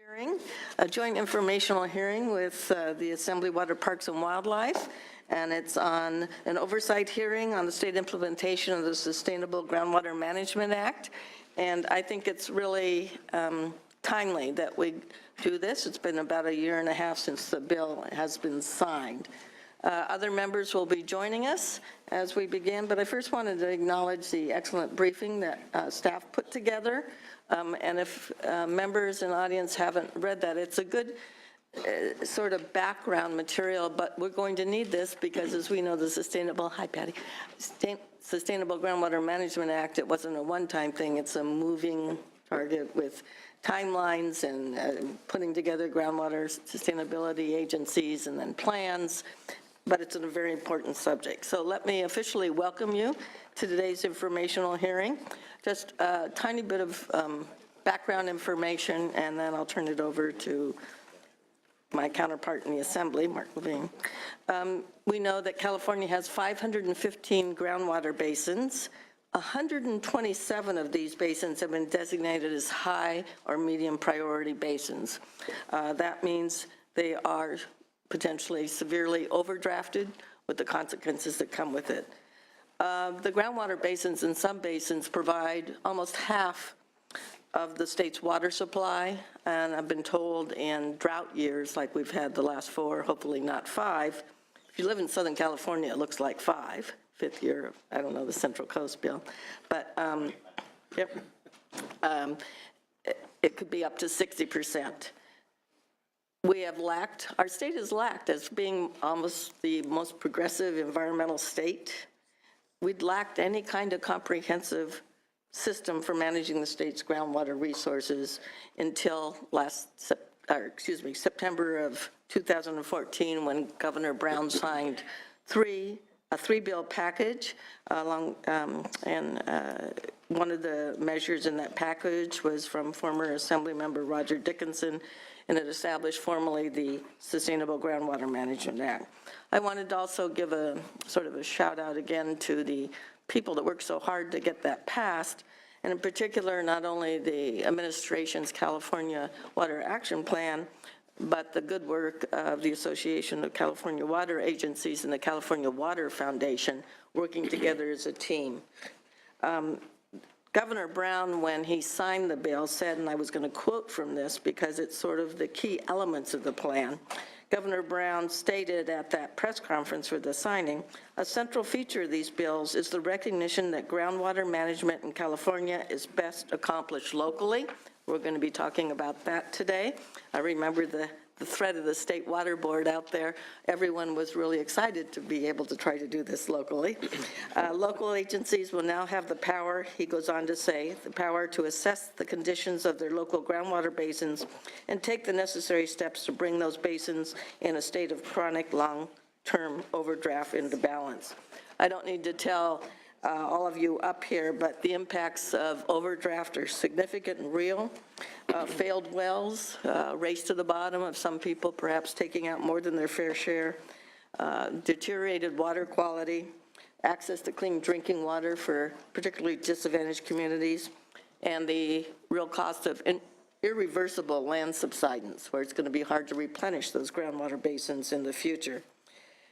Hearing, a joint informational hearing with the Assembly Water Parks and Wildlife, and it's on an oversight hearing on the state implementation of the Sustainable Groundwater Management Act. And I think it's really timely that we do this. It's been about a year and a half since the bill has been signed. Other members will be joining us as we begin, but I first wanted to acknowledge the excellent briefing that staff put together. And if members and audience haven't read that, it's a good sort of background material, but we're going to need this because, as we know, the Sustainable Groundwater Management Act, it wasn't a one-time thing. It's a moving target with timelines and putting together groundwater sustainability agencies and then plans, but it's a very important subject. So let me officially welcome you to today's informational hearing. Just a tiny bit of background information, and then I'll turn it over to my counterpart in the Assembly, Mark Levine. We know that California has 515 groundwater basins. 127 of these basins have been designated as high or medium priority basins. That means they are potentially severely overdrafted with the consequences that come with it. The groundwater basins in some basins provide almost half of the state's water supply, and I've been told in drought years like we've had the last 4, hopefully not 5. If you live in Southern California, it looks like 5, fifth year, I don't know the Central Coast bill, but yep, it could be up to 60%. We have lacked, our state has lacked as being almost the most progressive environmental state. We'd lacked any kind of comprehensive system for managing the state's groundwater resources until September of 2014, when Governor Brown signed a three-bill package one of the measures in that package was from former Assemblymember Roger Dickinson, and it established formally the Sustainable Groundwater Management Act. I wanted to also give a sort of a shout out again to the people that worked so hard to get that passed, and in particular, not only the administration's California Water Action Plan, but the good work of the Association of California Water Agencies and the California Water Foundation working together as a team. Governor Brown, when he signed the bill, said, and I was going to quote from this because it's sort of the key elements of the plan, Governor Brown stated at that press conference for the signing, a central feature of these bills is the recognition that groundwater management in California is best accomplished locally. We're going to be talking about that today. I remember the threat of the State Water Board out there. Everyone was really excited to be able to try to do this locally. Local agencies will now have the power, he goes on to say, the power to assess the conditions of their local groundwater basins and take the necessary steps to bring those basins in a state of chronic long-term overdraft into balance. I don't need to tell all of you up here, but the impacts of overdraft are significant and real. Failed wells, race to the bottom of some people perhaps taking out more than their fair share, deteriorated water quality, access to clean drinking water for particularly disadvantaged communities, and the real cost of irreversible land subsidence, where it's going to be hard to replenish those groundwater basins in the future.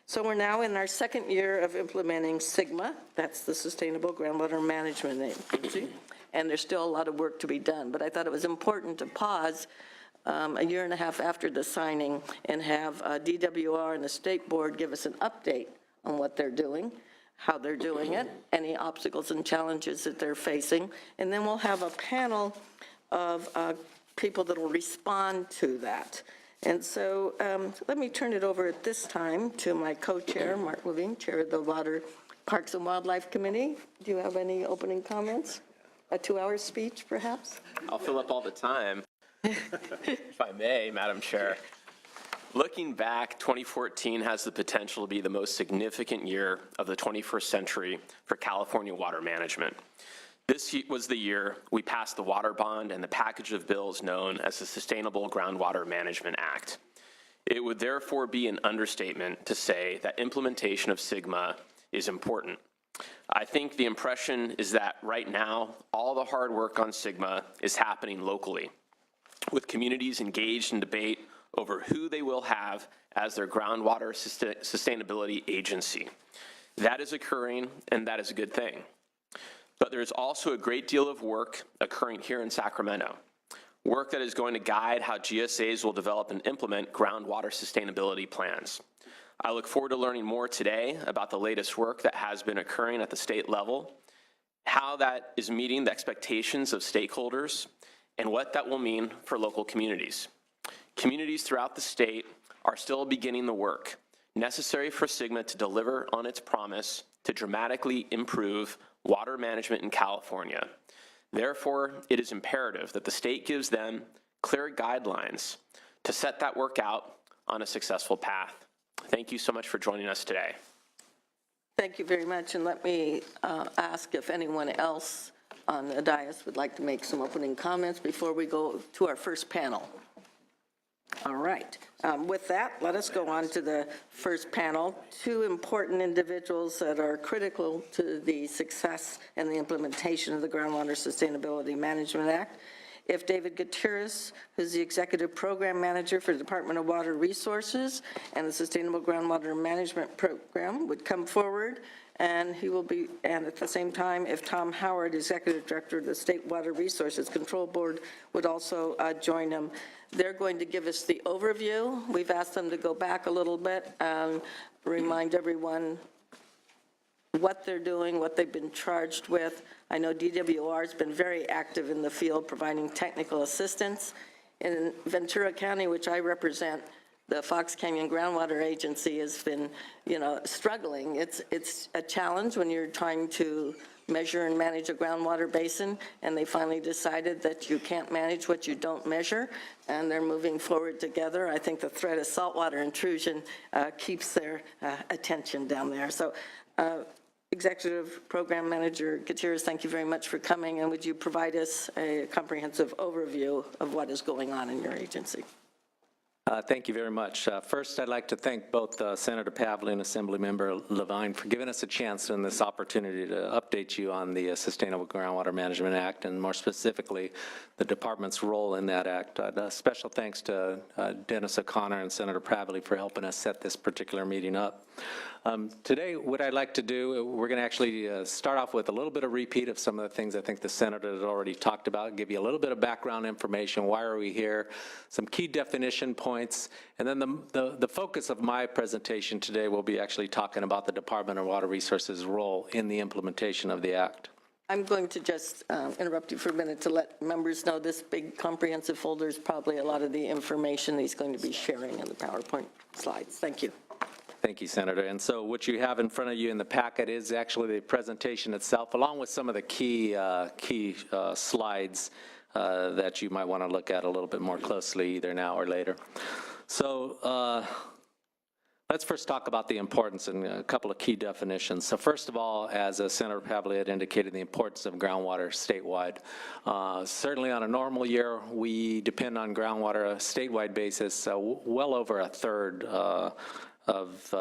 So we're now in our second year of implementing SGMA, that's the Sustainable Groundwater Management Agency, and there's still a lot of work to be done. But I thought it was important to pause a year and a half after the signing and have DWR and the State Board give us an update on what they're doing, how they're doing it, any obstacles and challenges that they're facing, and then we'll have a panel of people that will respond to that. And so let me turn it over at this time to my co-chair, Mark Levine, chair of the Water Parks and Wildlife Committee. Do you have any opening comments? A 2-hour speech, perhaps? I'll fill up all the time, if I may, Madam Chair. Looking back, 2014 has the potential to be the most significant year of the 21st century for California water management. This was the year we passed the water bond and the package of bills known as the Sustainable Groundwater Management Act. It would therefore be an understatement to say that implementation of SGMA is important. I think the impression is that right now, all the hard work on SGMA is happening locally. with communities engaged in debate over who they will have as their groundwater sustainability agency. That is occurring, and that is a good thing. But there's also a great deal of work occurring here in Sacramento, work that is going to guide how GSAs will develop and implement groundwater sustainability plans. I look forward to learning more today about the latest work that has been occurring at the state level, how that is meeting the expectations of stakeholders, and what that will mean for local communities. Communities throughout the state are still beginning the work necessary for SGMA to deliver on its promise to dramatically improve water management in California. Therefore, it is imperative that the state gives them clear guidelines to set that work out on a successful path. Thank you so much for joining us today. Thank you very much, and let me ask if anyone else on the dais would like to make some opening comments before we go to our first panel. All right. With that, let us go on to the first panel. Two important individuals that are critical to the success and the implementation of the Groundwater Sustainability Management Act. If David Gutierrez, who's the Executive Program Manager for the Department of Water Resources and the Sustainable Groundwater Management Program, would come forward, and he will be, and at the same time, if Tom Howard, Executive Director of the State Water Resources Control Board, would also join him. They're going to give us the overview. We've asked them to go back a little bit and remind everyone what they're doing, what they've been charged with. I know DWR has been very active in the field providing technical assistance. In Ventura County, which I represent, the Fox Canyon Groundwater Agency has been, struggling. It's a challenge when you're trying to measure and manage a groundwater basin, and they finally decided that you can't manage what you don't measure, and they're moving forward together. I think the threat of saltwater intrusion keeps their attention down there. So, Executive Program Manager Gutierrez, thank you very much for coming, and would you provide us a comprehensive overview of what is going on in your agency? Thank you very much. First, I'd like to thank both Senator Pavley and Assemblymember Levine for giving us a chance and this opportunity to update you on the Sustainable Groundwater Management Act, and more specifically, the department's role in that act. Special thanks to Dennis O'Connor and Senator Pavley for helping us set this particular meeting up. Today, what I'd like to do, we're going to actually start off with a little bit of repeat of some of the things I think the Senator has already talked about, give you a little bit of background information, why are we here, some key definition points, and then the focus of my presentation today will be actually talking about the Department of Water Resources' role in the implementation of the Act. I'm going to just interrupt you for a minute to let members know this big comprehensive folder is probably a lot of the information he's going to be sharing in the PowerPoint slides. Thank you. Thank you, Senator. And so what you have in front of you in the packet is actually the presentation itself, along with some of the key slides that you might want to look at a little bit more closely either now or later. So let's first talk about the importance and a couple of key definitions. So first of all, as Senator Pavley had indicated, the importance of groundwater statewide. Certainly on a normal year, we depend on groundwater on a statewide basis. Well over a third of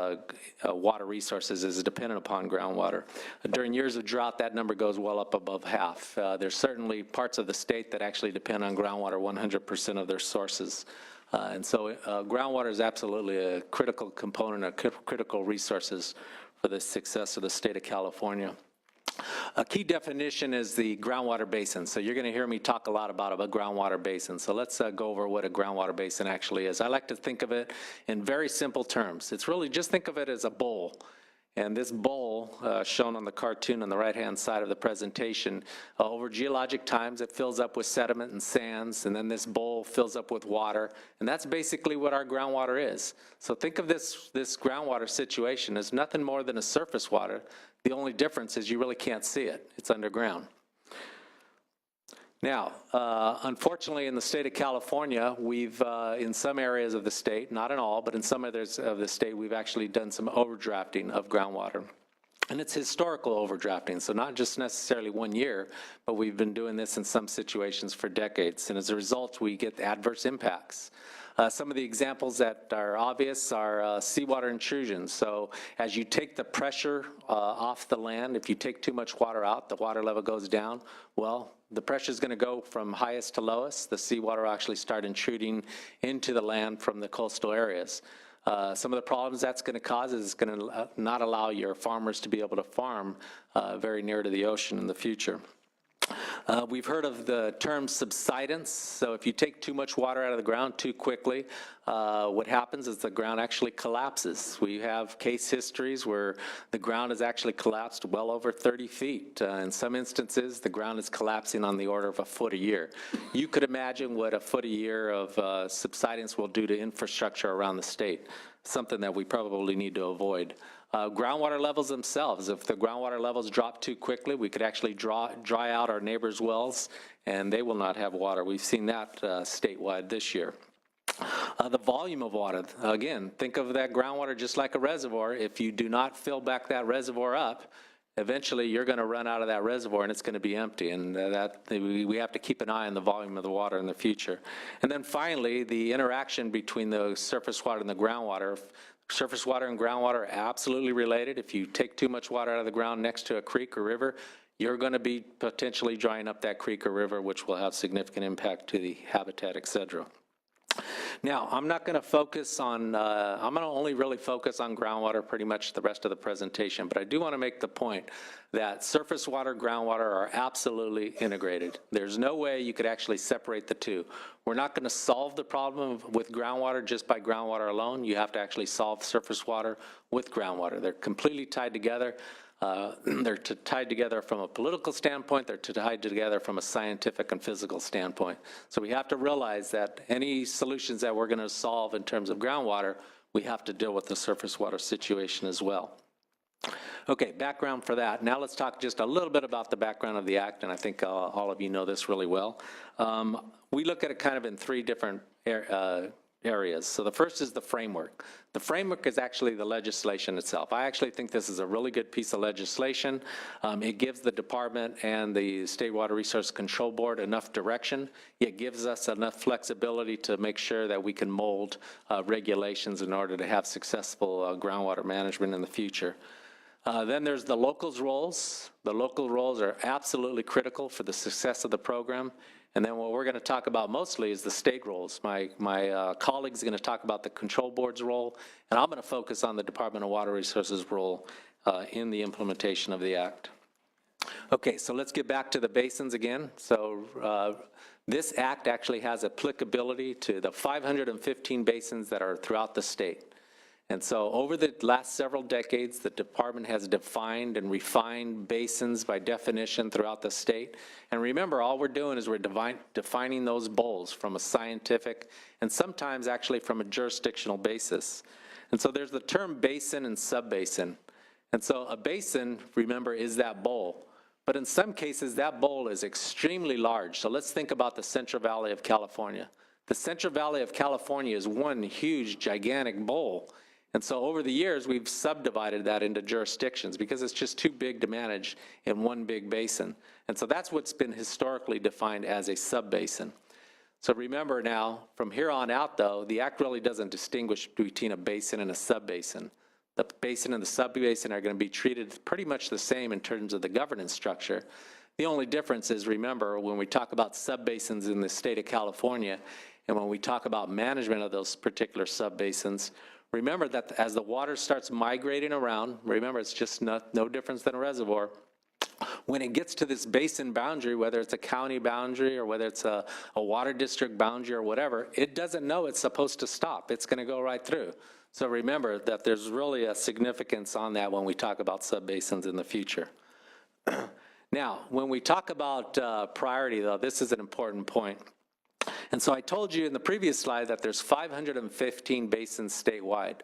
water resources is dependent upon groundwater. During years of drought, that number goes well up above half. There's certainly parts of the state that actually depend on groundwater 100% of their sources. And so groundwater is absolutely a critical component, critical resources for the success of the state of California. A key definition is the groundwater basin. So you're going to hear me talk a lot about a groundwater basin. So let's go over what a groundwater basin actually is. I like to think of it in very simple terms. It's really just think of it as a bowl. And this bowl, shown on the cartoon on the right-hand side of the presentation, over geologic times, it fills up with sediment and sands, and then this bowl fills up with water, and that's basically what our groundwater is. So think of this groundwater situation as nothing more than a surface water. The only difference is you really can't see it. It's underground. Now, unfortunately, in the state of California, we've, in some areas of the state, not in all, but in some areas of the state, we've actually done some overdrafting of groundwater. And it's historical overdrafting, so not just necessarily 1 year, but we've been doing this in some situations for decades. And as a result, we get adverse impacts. Some of the examples that are obvious are seawater intrusions. So as you take the pressure off the land, if you take too much water out, the water level goes down. Well, the pressure is going to go from highest to lowest. The seawater will actually start intruding into the land from the coastal areas. Some of the problems that's going to cause is it's going to not allow your farmers to be able to farm very near to the ocean in the future. We've heard of the term subsidence. So if you take too much water out of the ground too quickly, what happens is the ground actually collapses. We have case histories where the ground has actually collapsed well over 30 feet. In some instances, the ground is collapsing on the order of a foot a year. You could imagine what a foot a year of subsidence will do to infrastructure around the state, something that we probably need to avoid. Groundwater levels themselves, if the groundwater levels drop too quickly, we could actually dry out our neighbors' wells, and they will not have water. We've seen that statewide this year. The volume of water, again, think of that groundwater just like a reservoir. If you do not fill back that reservoir up, eventually you're going to run out of that reservoir and it's going to be empty, and we have to keep an eye on the volume of the water in the future. And then finally, the interaction between the surface water and the groundwater. Surface water and groundwater are absolutely related. If you take too much water out of the ground next to a creek or river, you're going to be potentially drying up that creek or river, which will have significant impact to the habitat, et cetera. Now, I'm not going to focus on, I'm going to only really focus on groundwater pretty much the rest of the presentation, but I do want to make the point that surface water, groundwater are absolutely integrated. There's no way you could actually separate the two. We're not going to solve the problem with groundwater just by groundwater alone. You have to actually solve surface water with groundwater. They're completely tied together. They're tied together from a political standpoint, they're tied together from a scientific and physical standpoint. So we have to realize that any solutions that we're going to solve in terms of groundwater, we have to deal with the surface water situation as well. Okay, background for that. Now let's talk just a little bit about the background of the act, and I think all of you know this really well. We look at it kind of in three different areas. So the first is the framework. The framework is actually the legislation itself. I actually think this is a really good piece of legislation. It gives the department and the State Water Resource Control Board enough direction. It gives us enough flexibility to make sure that we can mold regulations in order to have successful groundwater management in the future. Then there's the locals' roles. The local roles are absolutely critical for the success of the program. And then what we're going to talk about mostly is the state roles. My colleagues are going to talk about the control board's role, and I'm going to focus on the Department of Water Resources' role in the implementation of the act. Okay, so let's get back to the basins again. So this act actually has applicability to the 515 basins that are throughout the state. And so over the last several decades, the department has defined and refined basins by definition throughout the state. And remember, all we're doing is we're defining those bowls from a scientific and sometimes actually from a jurisdictional basis. And so there's the term basin and subbasin. And so a basin, remember, is that bowl. But in some cases, that bowl is extremely large. So let's think about the Central Valley of California. The Central Valley of California is one huge, gigantic bowl. And so over the years, we've subdivided that into jurisdictions because it's just too big to manage in one big basin. And so that's what's been historically defined as a subbasin. So remember now, from here on out though, the act really doesn't distinguish between a basin and a subbasin. The basin and the subbasin are going to be treated pretty much the same in terms of the governance structure. The only difference is, remember, when we talk about subbasins in the state of California, and when we talk about management of those particular subbasins, remember that as the water starts migrating around, remember it's just no difference than a reservoir. When it gets to this basin boundary, whether it's a county boundary or whether it's a water district boundary or whatever, it doesn't know it's supposed to stop. It's going to go right through. So remember that there's really a significance on that when we talk about subbasins in the future. Now, when we talk about priority, though, this is an important point. And so I told you in the previous slide that there's 515 basins statewide.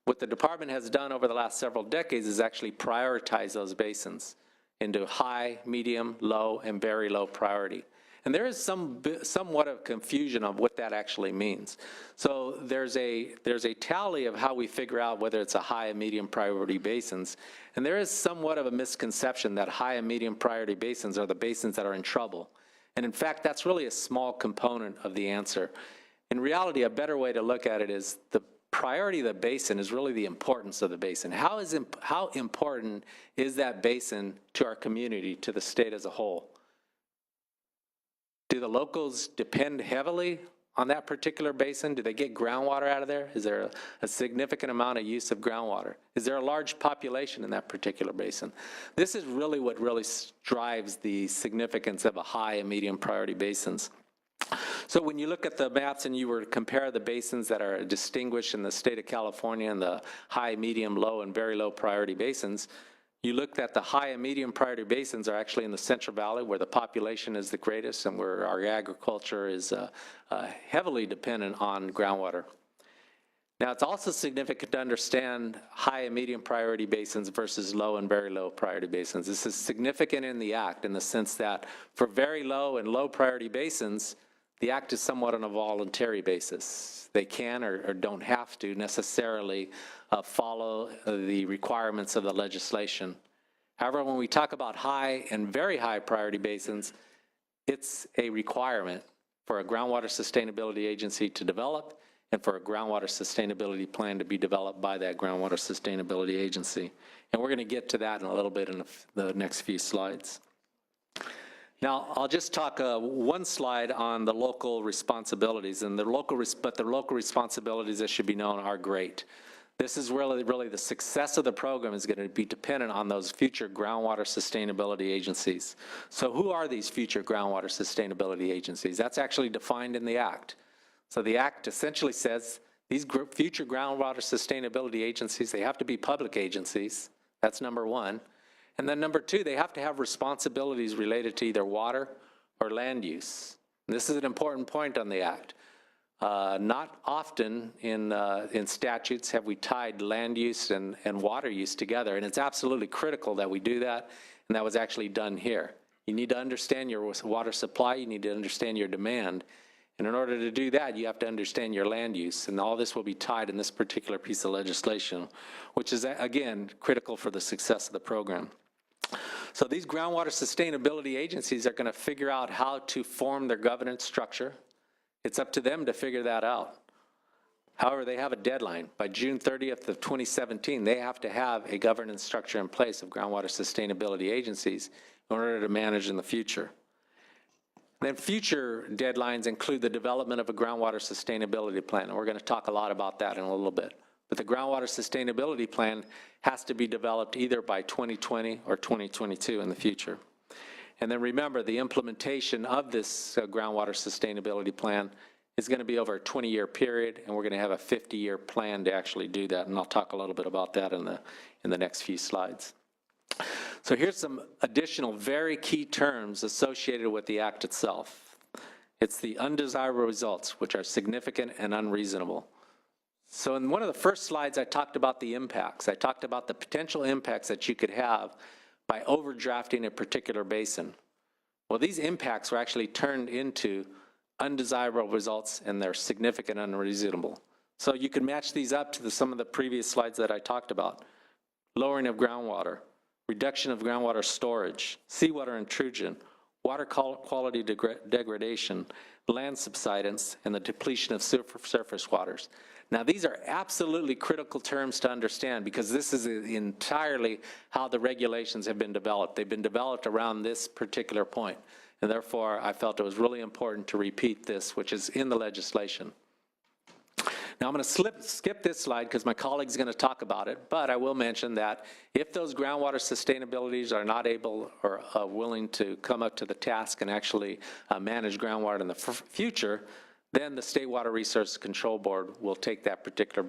What the department has done over the last several decades is actually prioritize those basins into high, medium, low, and very low priority. And there is somewhat of confusion of what that actually means. So there's a tally of how we figure out whether it's a high and medium priority basins. And there is somewhat of a misconception that high and medium priority basins are the basins that are in trouble. And in fact, that's really a small component of the answer. In reality, a better way to look at it is the priority of the basin is really the importance of the basin. How important is that basin to our community, to the state as a whole? Do the locals depend heavily on that particular basin? Do they get groundwater out of there? Is there a significant amount of use of groundwater? Is there a large population in that particular basin? This is really what really drives the significance of a high and medium priority basins. So when you look at the maps and you were to compare the basins that are distinguished in the state of California and the high, medium, low, and very low priority basins, you looked at the high and medium priority basins are actually in the Central Valley where the population is the greatest and where our agriculture is heavily dependent on groundwater. Now, it's also significant to understand high and medium priority basins versus low and very low priority basins. This is significant in the Act in the sense that for very low and low priority basins, the Act is somewhat on a voluntary basis. They can or don't have to necessarily follow the requirements of the legislation. However, when we talk about high and very high priority basins, it's a requirement for a groundwater sustainability agency to develop and for a groundwater sustainability plan to be developed by that groundwater sustainability agency. And we're going to get to that in a little bit in the next few slides. Now, I'll just talk one slide on the local responsibilities, and the local responsibilities, as should be known, are great. This is really the success of the program is going to be dependent on those future groundwater sustainability agencies. So who are these future groundwater sustainability agencies? That's actually defined in the Act. So the Act essentially says these future groundwater sustainability agencies, they have to be public agencies. That's number one. And then number two, they have to have responsibilities related to either water or land use. And this is an important point on the Act. Not often in statutes have we tied land use and water use together, and it's absolutely critical that we do that, and that was actually done here. You need to understand your water supply, you need to understand your demand, and in order to do that, you have to understand your land use, and all this will be tied in this particular piece of legislation, which is, again, critical for the success of the program. So these groundwater sustainability agencies are going to figure out how to form their governance structure. It's up to them to figure that out. However, they have a deadline. By June 30th of 2017, they have to have a governance structure in place of groundwater sustainability agencies in order to manage in the future. Then future deadlines include the development of a groundwater sustainability plan, and we're going to talk a lot about that in a little bit. But the groundwater sustainability plan has to be developed either by 2020 or 2022 in the future. And then remember, the implementation of this groundwater sustainability plan is going to be over a 20-year period, and we're going to have a 50-year plan to actually do that, and I'll talk a little bit about that in the next few slides. So here's some additional very key terms associated with the Act itself. It's the undesirable results, which are significant and unreasonable. So in one of the first slides, I talked about the impacts. I talked about the potential impacts that you could have by overdrafting a particular basin. Well, these impacts were actually turned into undesirable results, and they're significant and unreasonable. So you can match these up to some of the previous slides that I talked about. Lowering of groundwater, reduction of groundwater storage, seawater intrusion, water quality degradation, land subsidence, and the depletion of surface waters. Now, these are absolutely critical terms to understand because this is entirely how the regulations have been developed. They've been developed around this particular point, and therefore I felt it was really important to repeat this, which is in the legislation. Now, I'm going to skip this slide because my colleague's going to talk about it, but I will mention that if those groundwater sustainabilities are not able or willing to come up to the task and actually manage groundwater in the future, then the State Water Resources Control Board will take that particular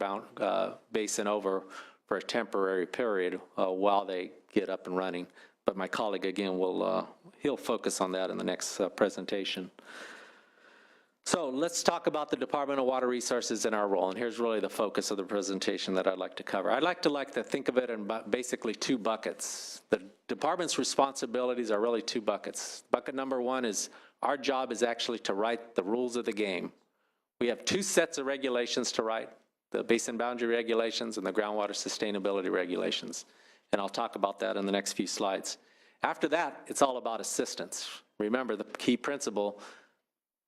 basin over for a temporary period while they get up and running. But my colleague, again, he'll focus on that in the next presentation. So let's talk about the Department of Water Resources and our role, and here's really the focus of the presentation that I'd like to cover. I'd like to think of it in basically two buckets. The department's responsibilities are really two buckets. Bucket number one is our job is actually to write the rules of the game. We have two sets of regulations to write, the basin boundary regulations and the groundwater sustainability regulations, and I'll talk about that in the next few slides. After that, it's all about assistance. Remember the key principle,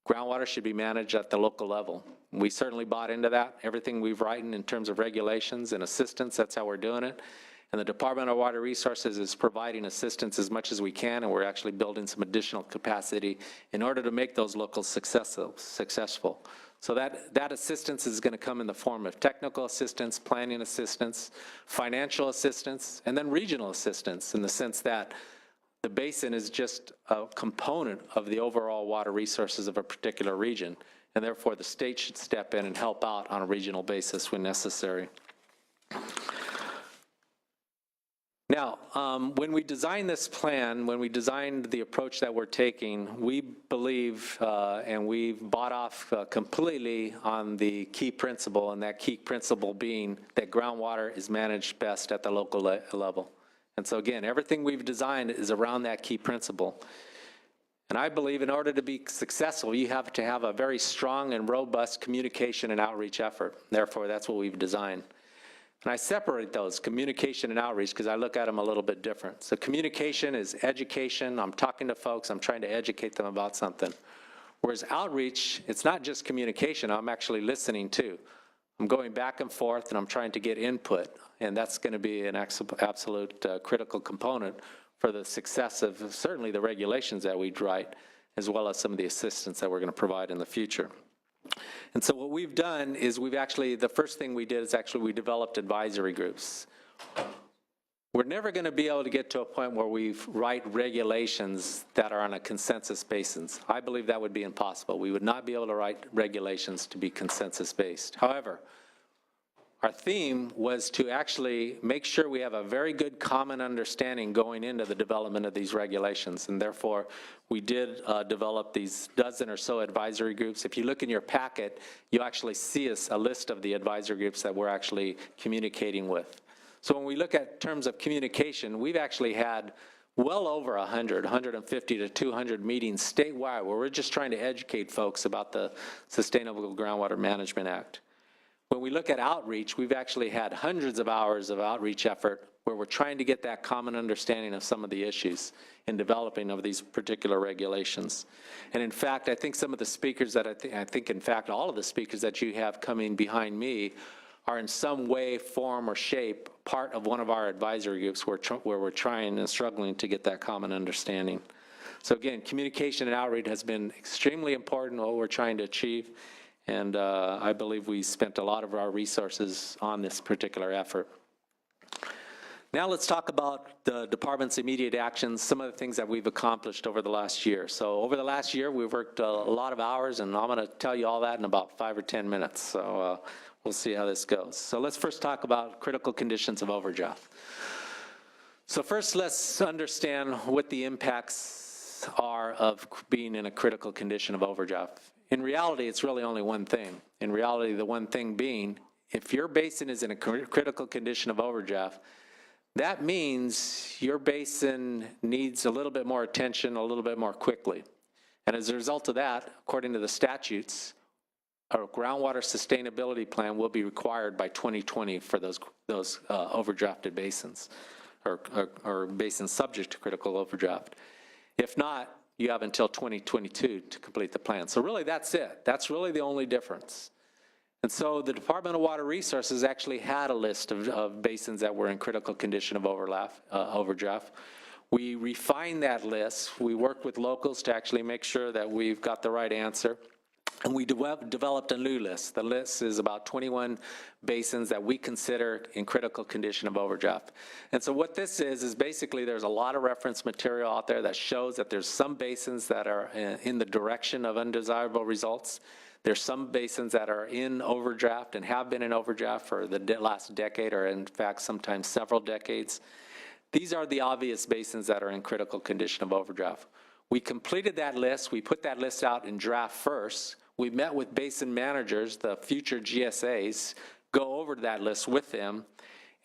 groundwater should be managed at the local level. We certainly bought into that. Everything we've written in terms of regulations and assistance, that's how we're doing it. And the Department of Water Resources is providing assistance as much as we can, and we're actually building some additional capacity in order to make those locals successful. So that assistance is going to come in the form of technical assistance, planning assistance, financial assistance, and then regional assistance in the sense that the basin is just a component of the overall water resources of a particular region, and therefore the state should step in and help out on a regional basis when necessary. Now, when we designed this plan, when we designed the approach that we're taking, we believe, and we've bought off completely on the key principle, and that key principle being that groundwater is managed best at the local level. And so again, everything we've designed is around that key principle. And I believe in order to be successful, you have to have a very strong and robust communication and outreach effort. Therefore, that's what we've designed. And I separate those, communication and outreach, because I look at them a little bit different. So communication is education. I'm talking to folks. I'm trying to educate them about something. Whereas outreach, it's not just communication. I'm actually listening too. I'm going back and forth, and I'm trying to get input. And that's going to be an absolute critical component for the success of certainly the regulations that we write, as well as some of the assistance that we're going to provide in the future. And so what we've done is the first thing we did is we developed advisory groups. We're never going to be able to get to a point where we write regulations that are on a consensus basis. I believe that would be impossible. We would not be able to write regulations to be consensus-based. However, our theme was to actually make sure we have a very good common understanding going into the development of these regulations, and therefore we did develop these dozen or so advisory groups. If you look in your packet, you actually see a list of the advisory groups that we're actually communicating with. So when we look at terms of communication, we've actually had well over 150 to 200 meetings statewide where we're just trying to educate folks about the Sustainable Groundwater Management Act. When we look at outreach, we've actually had hundreds of hours of outreach effort where we're trying to get that common understanding of some of the issues in developing of these particular regulations. And in fact, I think some of the speakers that I think in fact all of the speakers that you have coming behind me are in some way, form, or shape part of one of our advisory groups where we're trying and struggling to get that common understanding. So again, communication and outreach has been extremely important in what we're trying to achieve. And I believe we spent a lot of our resources on this particular effort. Now let's talk about the department's immediate actions, some of the things that we've accomplished over the last year. So over the last year, we've worked a lot of hours, and I'm gonna tell you all that in about 5 or 10 minutes. So we'll see how this goes. So let's first talk about critical conditions of overdraft. So first, let's understand what the impacts are of being in a critical condition of overdraft. In reality, it's really only one thing. In reality, the one thing being, if your basin is in a critical condition of overdraft, that means your basin needs a little bit more attention a little bit more quickly. And as a result of that, according to the statutes, a groundwater sustainability plan will be required by 2020 for those overdrafted basins or basins subject to critical overdraft. If not, you have until 2022 to complete the plan. So really that's it. That's really the only difference. And so the Department of Water Resources actually had a list of basins that were in critical condition of overdraft. We refined that list. We worked with locals to actually make sure that we've got the right answer. And we developed a new list. The list is about 21 basins that we consider in critical condition of overdraft. And so what this is basically there's a lot of reference material out there that shows that there's some basins that are in the direction of undesirable results. There's some basins that are in overdraft and have been in overdraft for the last decade or in fact sometimes several decades. These are the obvious basins that are in critical condition of overdraft. We completed that list. We put that list out in draft first. We met with basin managers, the future GSAs, go over that list with them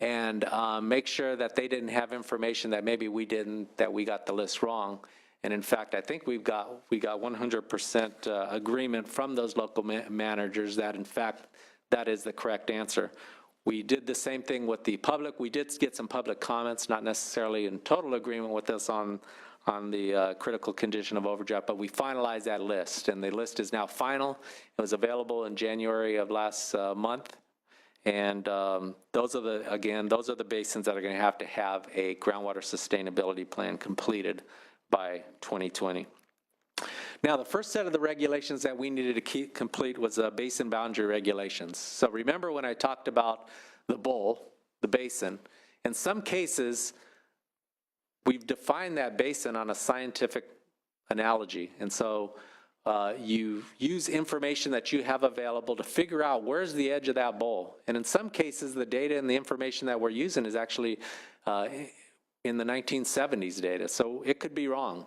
and make sure that they didn't have information that maybe we didn't, that we got the list wrong. And in fact, I think we got 100% agreement from those local managers that in fact, that is the correct answer. We did the same thing with the public. We did get some public comments, not necessarily in total agreement with us on on the critical condition of overdraft, but we finalized that list, and the list is now final. It was available in January of last month, and those are the basins that are going to have a groundwater sustainability plan completed by 2020. Now, the first set of the regulations that we needed to keep complete was basin boundary regulations. So remember when I talked about the bowl, the basin, in some cases, we've defined that basin on a scientific analogy. And so you use information that you have available to figure out where's the edge of that bowl. And in some cases, the data and the information that we're using is actually in the 1970s data. So it could be wrong.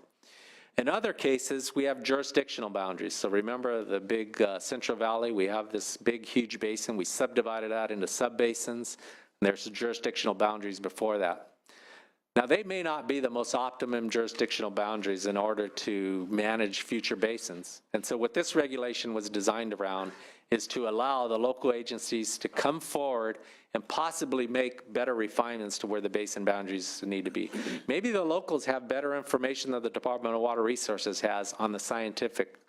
In other cases, we have jurisdictional boundaries. So remember the big Central Valley, we have this big, huge basin. We subdivided that into subbasins. And there's jurisdictional boundaries before that. Now, they may not be the most optimum jurisdictional boundaries in order to manage future basins. And so what this regulation was designed around is to allow the local agencies to come forward and possibly make better refinements to where the basin boundaries need to be. Maybe the locals have better information than the Department of Water Resources has on the scientific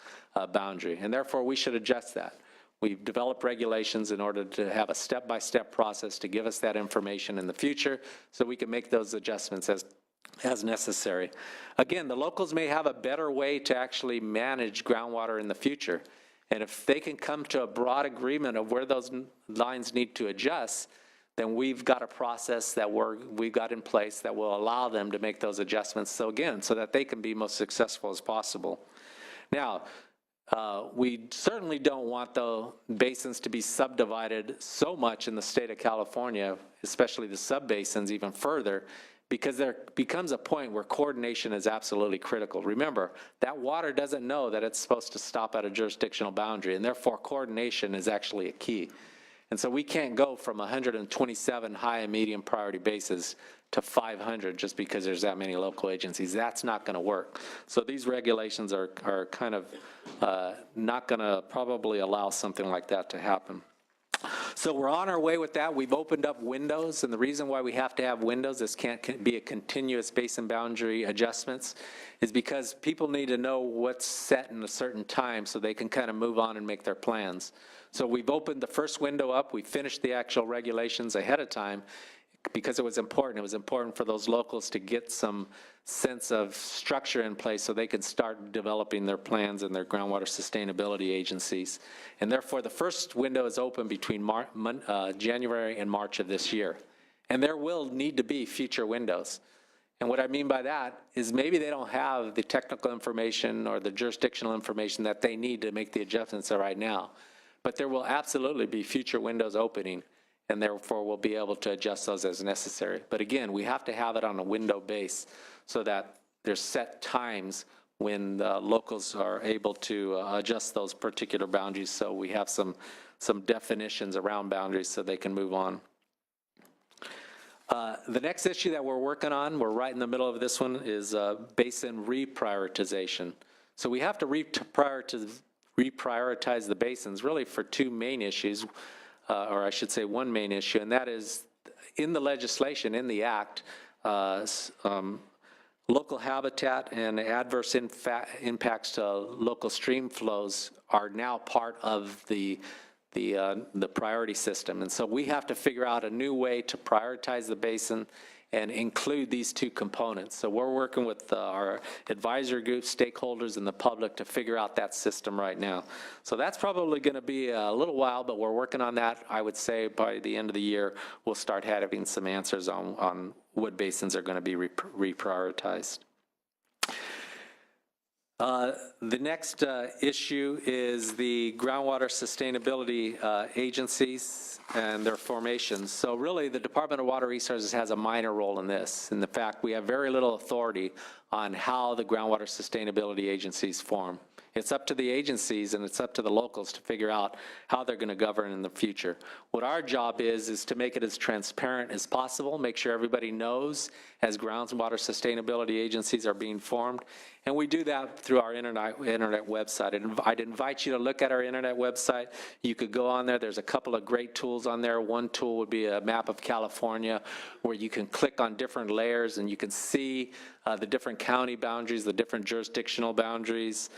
boundary, and therefore we should adjust that. We've developed regulations in order to have a step-by-step process to give us that information in the future so we can make those adjustments as necessary. Again, the locals may have a better way to actually manage groundwater in the future. And if they can come to a broad agreement of where those lines need to adjust, then we've got a process that we've got in place that will allow them to make those adjustments. So again, so that they can be most successful as possible. Now, we certainly don't want the basins to be subdivided so much in the state of California, especially the subbasins even further, because there becomes a point where coordination is absolutely critical. Remember, that water doesn't know that it's supposed to stop at a jurisdictional boundary, and therefore coordination is actually a key. And so we can't go from 127 high and medium priority bases to 500 just because there's that many local agencies. That's not going to work. So these regulations are kind of not going to probably allow something like that to happen. So we're on our way with that. We've opened up windows, and the reason why we have to have windows, this can't be a continuous basin boundary adjustments, is because people need to know what's set in a certain time so they can kind of move on and make their plans. So we've opened the first window up. We finished the actual regulations ahead of time because it was important. It was important for those locals to get some sense of structure in place so they could start developing their plans and their groundwater sustainability agencies. And therefore, the first window is open between January and March of this year. And there will need to be future windows. And what I mean by that is maybe they don't have the technical information or the jurisdictional information that they need to make the adjustments right now. But there will absolutely be future windows opening, and therefore we'll be able to adjust those as necessary. But again, we have to have it on a window base so that there's set times when the locals are able to adjust those particular boundaries, so we have some definitions around boundaries so they can move on. The next issue that we're working on, we're right in the middle of this one, is basin reprioritization. So we have to reprioritize the basins really for two main issues, or I should say one main issue, and that is in the legislation, in the act, local habitat and adverse impacts to local stream flows are now part of the priority system. And so we have to figure out a new way to prioritize the basin and include these two components. So we're working with our advisory group, stakeholders, and the public to figure out that system right now. So that's probably going to be a little while, but we're working on that. I would say by the end of the year, we'll start having some answers on what basins are going to be reprioritized. The next issue is the groundwater sustainability agencies and their formations. So really, the Department of Water Resources has a minor role in this. In the fact, we have very little authority on how the groundwater sustainability agencies form. It's up to the agencies and it's up to the locals to figure out how they're going to govern in the future. What our job is to make it as transparent as possible, make sure everybody knows as groundwater sustainability agencies are being formed. And we do that through our internet website. And I'd invite you to look at our internet website. You could go on there. There's a couple of great tools on there. One tool would be a map of California where you can click on different layers and you can see the different county boundaries, the different jurisdictional boundaries.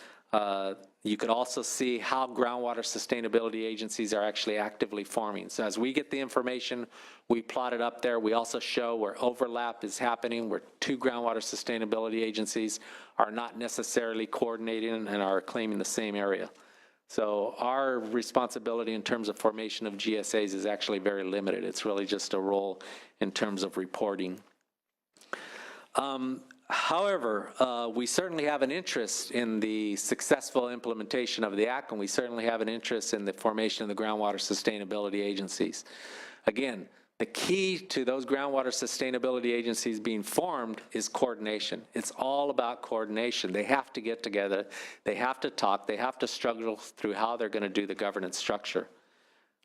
You could also see how groundwater sustainability agencies are actually actively forming. So as we get the information, we plot it up there. We also show where overlap is happening, where two groundwater sustainability agencies are not necessarily coordinating and are claiming the same area. So our responsibility in terms of formation of GSAs is actually very limited. It's really just a role in terms of reporting. However, we certainly have an interest in the successful implementation of the Act, and we certainly have an interest in the formation of the groundwater sustainability agencies. Again, the key to those groundwater sustainability agencies being formed is coordination. It's all about coordination. They have to get together, they have to talk, they have to struggle through how they're going to do the governance structure.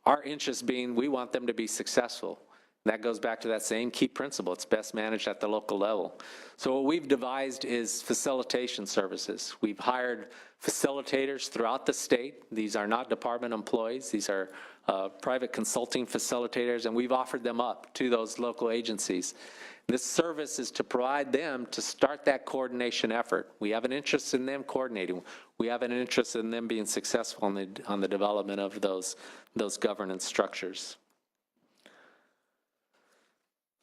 Our interest being we want them to be successful. That goes back to that same key principle. It's best managed at the local level. So what we've devised is facilitation services. We've hired facilitators throughout the state. These are not department employees. These are private consulting facilitators, and we've offered them up to those local agencies. This service is to provide them to start that coordination effort. We have an interest in them coordinating. We have an interest in them being successful on the development of those governance structures.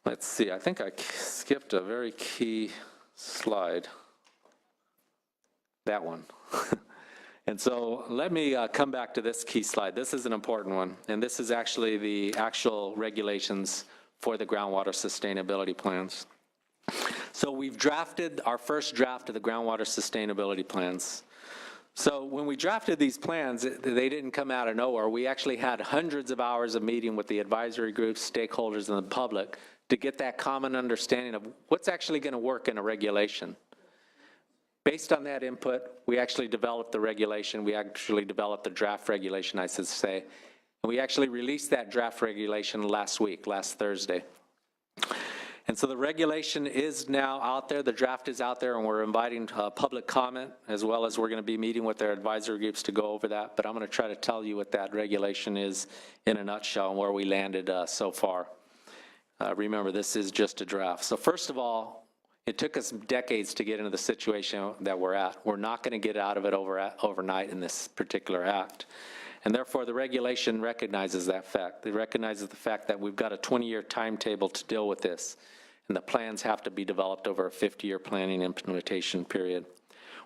Let's see, I think I skipped a very key slide. That one. And so let me come back to this key slide. This is an important one, and this is actually the actual regulations for the groundwater sustainability plans. So we've drafted our first draft of the groundwater sustainability plans. So when we drafted these plans, they didn't come out of nowhere. We actually had hundreds of hours of meeting with the advisory groups, stakeholders, and the public to get that common understanding of what's actually going to work in a regulation. Based on that input, we actually developed the regulation. We actually developed the draft regulation, I should say. And we actually released that draft regulation last Thursday. And so the regulation is now out there, the draft is out there, and we're inviting public comment, as well as we're going to be meeting with their advisory groups to go over that. But I'm going to try to tell you what that regulation is in a nutshell and where we landed so far. Remember, this is just a draft. So first of all, it took us decades to get into the situation that we're at. We're not going to get out of it overnight in this particular act. And therefore, the regulation recognizes that fact. It recognizes the fact that we've got a 20-year timetable to deal with this, and the plans have to be developed over a 50-year planning implementation period.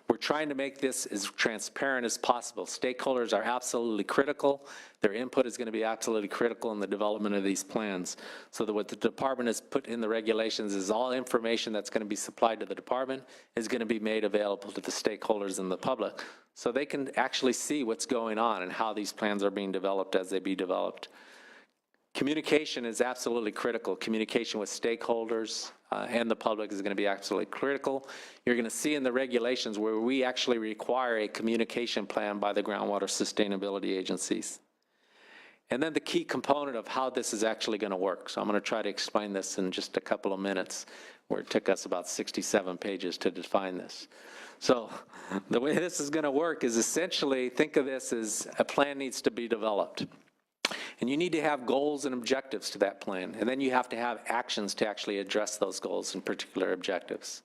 We're trying to make this as transparent as possible. Stakeholders are absolutely critical. Their input is going to be absolutely critical in the development of these plans. So that what the department has put in the regulations is all information that's going to be supplied to the department is going to be made available to the stakeholders and the public, so they can actually see what's going on and how these plans are being developed as they be developed. Communication is absolutely critical. Communication with stakeholders and the public is going to be absolutely critical. You're going to see in the regulations where we actually require a communication plan by the groundwater sustainability agencies. And then the key component of how this is actually going to work. So I'm going to try to explain this in just a couple of minutes, where it took us about 67 pages to define this. So the way this is going to work is essentially, think of this as a plan needs to be developed. And you need to have goals and objectives to that plan. And then you have to have actions to actually address those goals and particular objectives.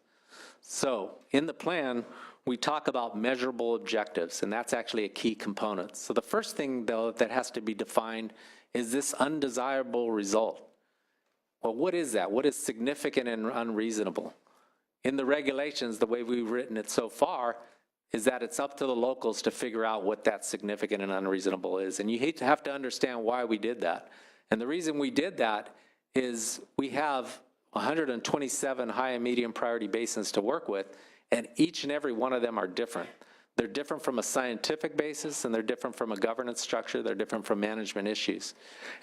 So in the plan, we talk about measurable objectives, and that's actually a key component. So the first thing, though, that has to be defined is this undesirable result. Well, what is that? What is significant and unreasonable? In the regulations, the way we've written it so far, is that it's up to the locals to figure out what that significant and unreasonable is. And you have to understand why we did that. And the reason we did that is we have 127 high and medium priority basins to work with, and each and every one of them are different. They're different from a scientific basis, and they're different from a governance structure, they're different from management issues.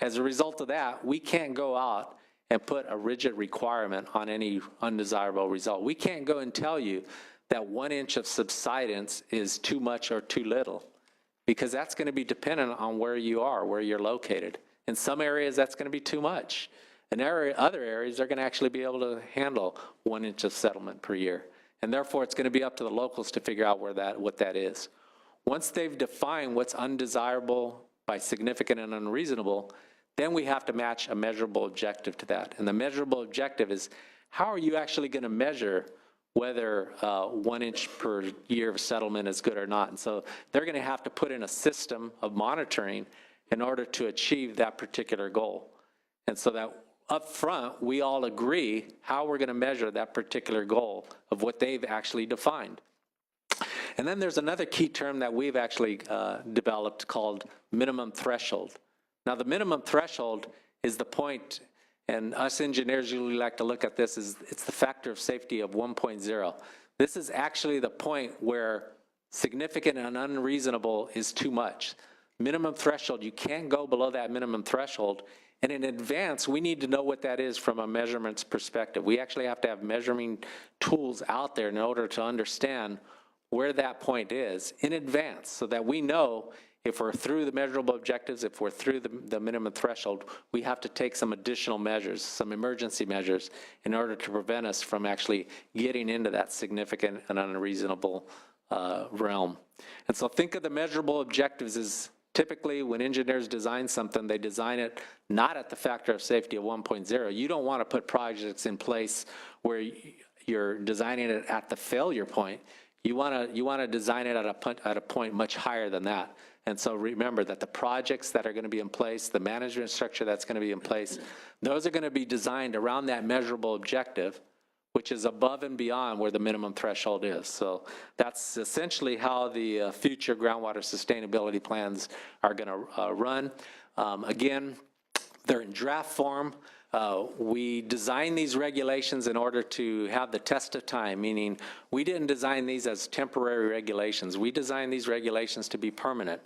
As a result of that, we can't go out and put a rigid requirement on any undesirable result. We can't go and tell you that 1 inch of subsidence is too much or too little, because that's going to be dependent on where you are, where you're located. In some areas, that's going to be too much. In other areas, they're going to actually be able to handle 1 inch of settlement per year. And therefore, it's going to be up to the locals to figure out what that is. Once they've defined what's undesirable by significant and unreasonable, then we have to match a measurable objective to that. And the measurable objective is, how are you actually going to measure whether 1 inch per year of settlement is good or not? And so they're going to have to put in a system of monitoring in order to achieve that particular goal. And so that up front, we all agree how we're going to measure that particular goal of what they've actually defined. And then there's another key term that we've actually developed called minimum threshold. Now, the minimum threshold is the point, and us engineers usually like to look at this as it's the factor of safety of 1.0. This is actually the point where significant and unreasonable is too much. Minimum threshold, you can't go below that minimum threshold. And in advance, we need to know what that is from a measurements perspective. We actually have to have measuring tools out there in order to understand where that point is in advance, so that we know if we're through the measurable objectives, if we're through the minimum threshold, we have to take some additional measures, some emergency measures, in order to prevent us from actually getting into that significant and unreasonable realm. And so think of the measurable objectives as typically when engineers design something, they design it not at the factor of safety of 1.0. You don't want to put projects in place where you're designing it at the failure point. You want to design it at a point much higher than that. And so remember that the projects that are going to be in place, the management structure that's going to be in place, those are going to be designed around that measurable objective, which is above and beyond where the minimum threshold is. So that's essentially how the future groundwater sustainability plans are going to run. Again, they're in draft form. We designed these regulations in order to have the test of time, meaning we didn't design these as temporary regulations. We designed these regulations to be permanent.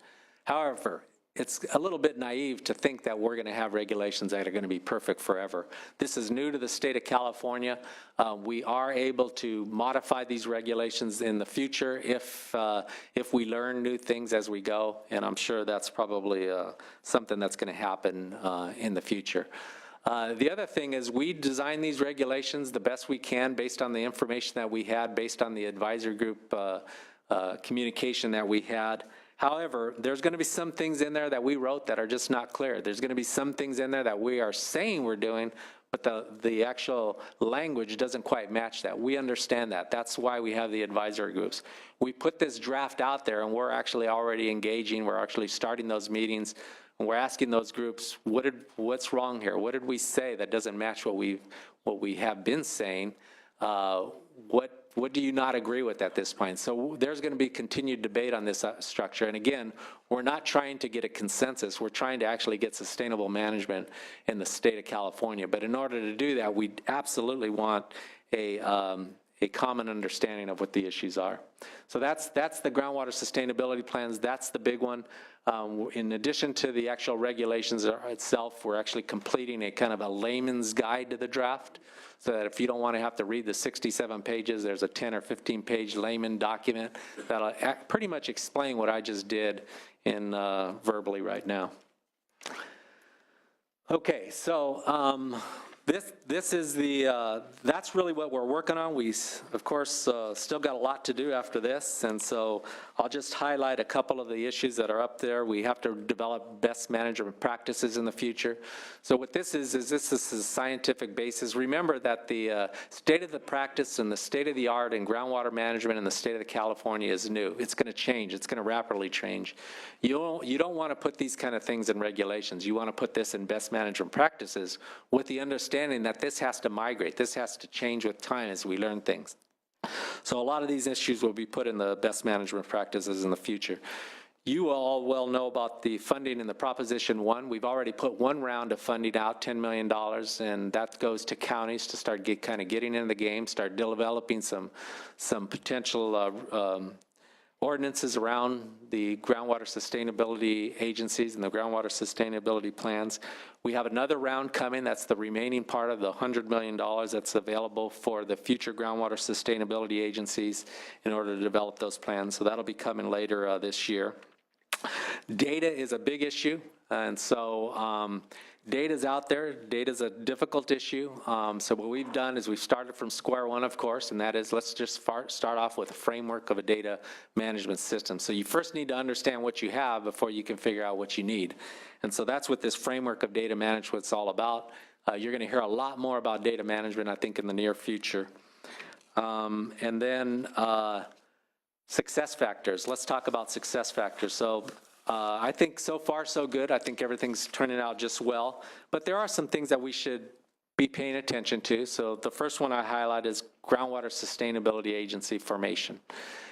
However, it's a little bit naive to think that we're going to have regulations that are going to be perfect forever. This is new to the state of California. We are able to modify these regulations in the future if we learn new things as we go, and I'm sure that's probably something that's going to happen in the future. The other thing is we design these regulations the best we can based on the information that we had, based on the advisory group communication that we had. However, there's going to be some things in there that we wrote that are just not clear. There's going to be some things in there that we are saying we're doing, but the actual language doesn't quite match that. We understand that. That's why we have the advisory groups. We put this draft out there, and we're actually already engaging. We're actually starting those meetings, and we're asking those groups, what's wrong here? What did we say that doesn't match what we have been saying? What do you not agree with at this point? So there's going to be continued debate on this structure. And again, we're not trying to get a consensus. We're trying to actually get sustainable management in the state of California. But in order to do that, we absolutely want a common understanding of what the issues are. So that's the groundwater sustainability plans. That's the big one. In addition to the actual regulations itself, we're actually completing a kind of a layman's guide to the draft, so that if you don't want to have to read the 67 pages, there's a 10 or 15 page layman document that'll pretty much explain what I just did in verbally right now. Okay, so this is that's really what we're working on. We, of course, still got a lot to do after this, and so I'll just highlight a couple of the issues that are up there. We have to develop best management practices in the future. So what this is this is a scientific basis. Remember that the state of the practice and the state of the art in groundwater management in the state of California is new. It's going to change. It's going to rapidly change. You don't want to put these kind of things in regulations. You want to put this in best management practices with the understanding that this has to migrate. This has to change with time as we learn things. So a lot of these issues will be put in the best management practices in the future. You all well know about the funding in the Proposition 1. We've already put one round of funding out, $10 million, and that goes to counties to start kind of getting into the game, start developing some potential ordinances around the groundwater sustainability agencies and the groundwater sustainability plans. We have another round coming. That's the remaining part of the $100 million that's available for the future groundwater sustainability agencies in order to develop those plans. So that'll be coming later this year. Data is a big issue, and so data's out there. Data's a difficult issue. So what we've done is we've started from square one, of course, and that is let's just start off with a framework of a data management system. So you first need to understand what you have before you can figure out what you need. And so that's what this framework of data management is all about. You're going to hear a lot more about data management, I think, in the near future. And then success factors. Let's talk about success factors. So I think so far so good. I think everything's turning out just well. But there are some things that we should be paying attention to. So the first one I highlight is Groundwater Sustainability Agency formation.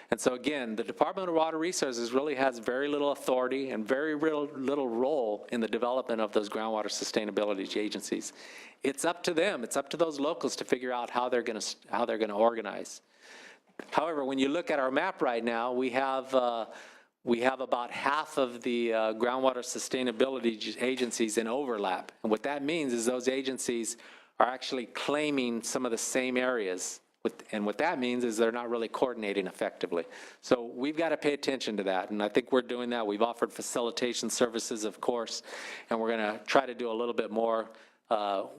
And so again, the Department of Water Resources really has very little authority and very little role in the development of those groundwater sustainability agencies. It's up to them. It's up to those locals to figure out how they're going to organize. However, when you look at our map right now, we have about half of the groundwater sustainability agencies in overlap. And what that means is those agencies are actually claiming some of the same areas. And what that means is they're not really coordinating effectively. So we've got to pay attention to that, and I think we're doing that. We've offered facilitation services, of course, and we're going to try to do a little bit more.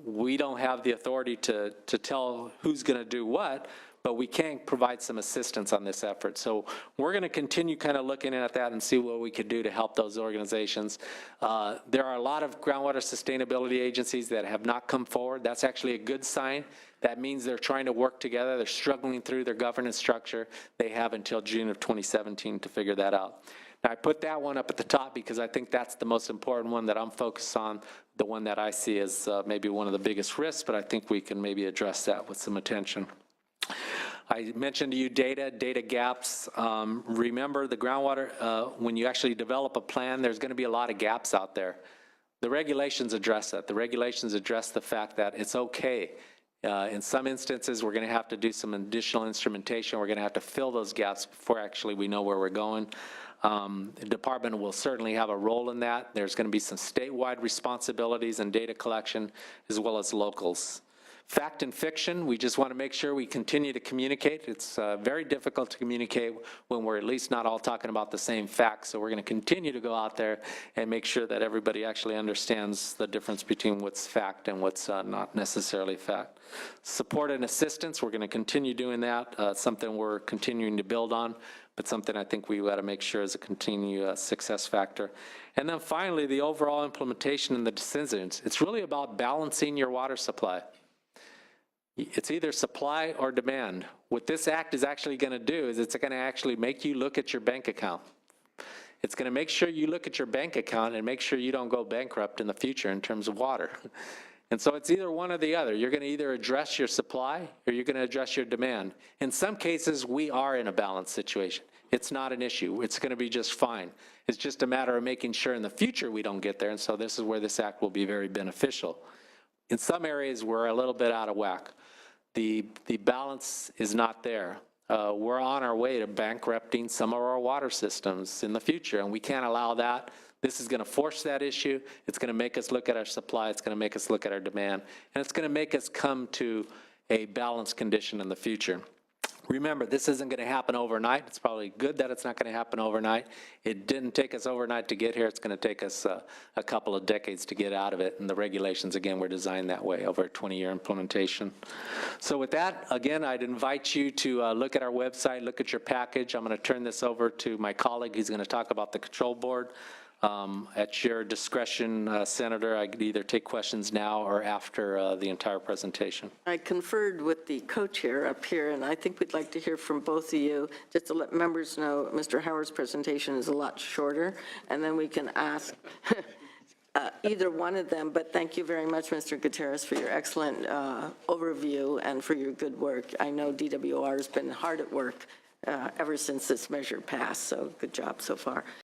We don't have the authority to tell who's going to do what, but we can provide some assistance on this effort. So we're going to continue kind of looking at that and see what we could do to help those organizations. There are a lot of groundwater sustainability agencies that have not come forward. That's actually a good sign. That means they're trying to work together. They're struggling through their governance structure. They have until June of 2017 to figure that out. Now, I put that one up at the top because I think that's the most important one that I'm focused on, the one that I see as maybe one of the biggest risks, but I think we can maybe address that with some attention. I mentioned to you data gaps. Remember the groundwater, when you actually develop a plan, there's going to be a lot of gaps out there. The regulations address that. The regulations address the fact that it's okay. In some instances, we're going to have to do some additional instrumentation. We're going to have to fill those gaps before actually we know where we're going. The department will certainly have a role in that. There's going to be some statewide responsibilities in data collection as well as locals. Fact and fiction, we just want to make sure we continue to communicate. It's very difficult to communicate when we're at least not all talking about the same facts. So we're going to continue to go out there and make sure that everybody actually understands the difference between what's fact and what's not necessarily fact. Support and assistance, we're going to continue doing that. Something we're continuing to build on, but something I think we got to make sure is a continued success factor. And then finally, the overall implementation and the decisions. It's really about balancing your water supply. It's either supply or demand. What this act is actually going to do is it's going to actually make you look at your bank account. It's going to make sure you look at your bank account and make sure you don't go bankrupt in the future in terms of water. And so it's either one or the other. You're going to either address your supply or you're going to address your demand. In some cases, we are in a balanced situation. It's not an issue. It's going to be just fine. It's just a matter of making sure in the future we don't get there. And so this is where this act will be very beneficial. In some areas, we're a little bit out of whack. The balance is not there. We're on our way to bankrupting some of our water systems in the future, and we can't allow that. This is going to force that issue. It's going to make us look at our supply. It's going to make us look at our demand, and it's going to make us come to a balanced condition in the future. Remember, this isn't going to happen overnight. It's probably good that it's not going to happen overnight. It didn't take us overnight to get here. It's going to take us a couple of decades to get out of it. And the regulations, again, were designed that way over a 20-year implementation. So with that, again, I'd invite you to look at our website, look at your package. I'm going to turn this over to my colleague. He's going to talk about the control board. At your discretion, Senator, I could either take questions now or after the entire presentation. I conferred with the co-chair up here, and I think we'd like to hear from both of you, just to let members know Mr. Howard's presentation is a lot shorter, and then we can ask either one of them. But thank you very much, Mr. Gutierrez, for your excellent overview and for your good work. I know DWR has been hard at work ever since this measure passed, so good job so far.